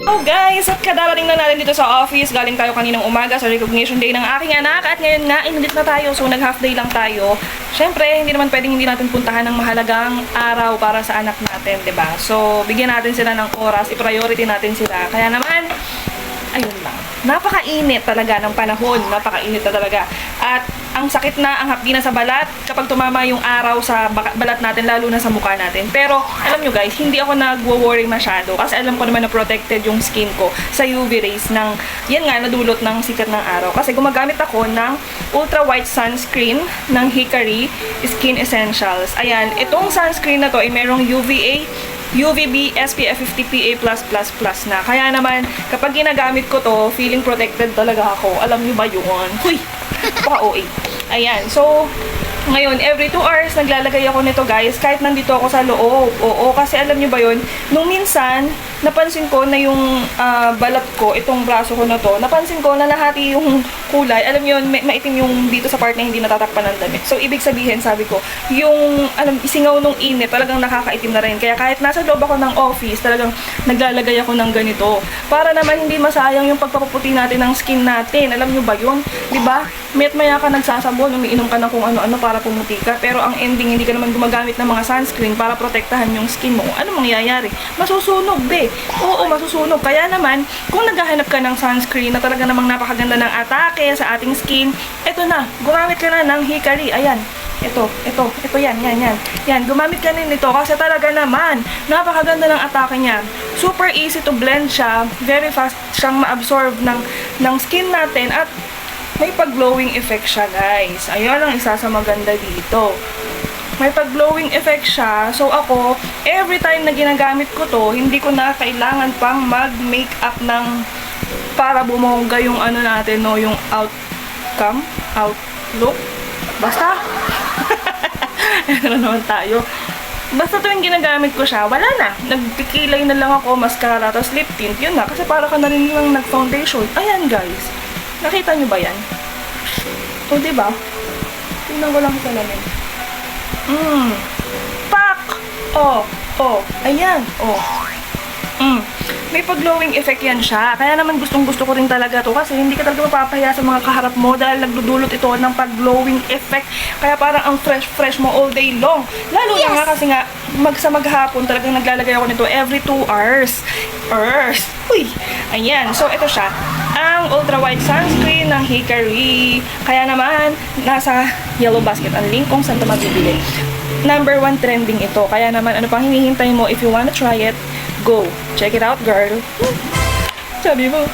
Oh guys, at kadarating na natin dito sa office. Galing tayo kaninang umaga sa recognition day ng aking anak. At ngayon nga, inundit na tayo. So nag-half day lang tayo. Siyempre, hindi naman pwedeng hindi natin puntahan ng mahalagang araw para sa anak natin, 'di ba? So, bigyan natin sila ng oras, i-priority natin sila. Kaya naman, ayun lang. Napakainit talaga ng panahon. Napakainit na talaga. At ang sakit na, ang hapdi na sa balat kapag tumama yung araw sa balat natin, lalo na sa mukha natin. Pero, alam nyo guys, hindi ako nagwo-worry masyado kasi alam ko naman na protected yung skin ko sa UV rays ng, yan nga, nadulot ng sikat ng araw. Kasi gumagamit ako ng ultra white sunscreen ng Hickory Skin Essentials. Ayan, itong sunscreen na to ay merong UVA, UVB, SPF 50 PA+++ na. Kaya naman, kapag ginagamit ko to, feeling protected talaga ako. Alam niyo ba yun? Huy! Baka OA. Ayan. So, ngayon, every 2 hours, naglalagay ako nito guys, kahit nandito ako sa loob. Oo, kasi alam niyo ba yun, nung minsan, napansin ko na yung balat ko, itong braso ko na to, napansin ko na nahati yung kulay. Alam niyo yun, maitim yung dito sa part na hindi natatakpan ng damit. So, ibig sabihin, sabi ko, yung singaw nung init, talagang nakakaitim na rin. Kaya kahit nasa loob ako ng office, talagang naglalagay ako ng ganito. Para naman hindi masayang yung pagpapaputi natin ng skin natin. Alam niyo ba yun? Diba? Mayat maya ka nagsasabon, umiinom ka na kung ano-ano para pumuti ka. Pero ang ending, hindi ka naman gumagamit ng mga sunscreen para protektahan yung skin mo. Ano mangyayari? Masusunog, be. Oo, masusunog. Kaya naman, kung naghahanap ka ng sunscreen na talaga namang napakaganda ng atake sa ating skin, eto na, gumamit ka na ng Hickory. Ayan. Ito, yan. Yan, gumamit ka na nito kasi talaga naman, napakaganda ng atake niya. Super easy to blend siya. Very fast siyang ma-absorb ng skin natin at may pag-glowing effect siya, guys. Ayun ang isa sa maganda dito. May pag-glowing effect siya. So, ako, every time na ginagamit ko to, hindi ko na kailangan pang mag-makeup ng para bumongga yung ano natin, no? Yung outlook. Basta. Ano naman tayo. Basta tuwing ginagamit ko siya, wala na. Nagpikilay na lang ako, mascara, tapos lip tint. Yun na. Kasi para ka na rin lang nag-foundation. Ayan, guys. Nakita nyo ba yan? O, diba? Tingnan ko lang sa lamin. Pak! Oh. Ayan. Oh. May pag-glowing effect yan siya. Kaya naman gustong-gusto ko rin talaga to kasi hindi ka talaga mapapahiya sa mga kaharap mo dahil nagdudulot ito ng pag-glowing effect. Kaya parang ang fresh mo all day long. Lalo na nga kasi nga maghapon talagang naglalagay ako nito every 2 hours. Uy! Ayan. So, ito siya. Ang ultra white sunscreen ng Hickory. Kaya naman, nasa yellow basket ang link kung saan ito mabibili. Number 1 trending ito. Kaya naman, ano pang hinihintay mo? If you wanna try it, go. Check it out, girl. Sabi mo.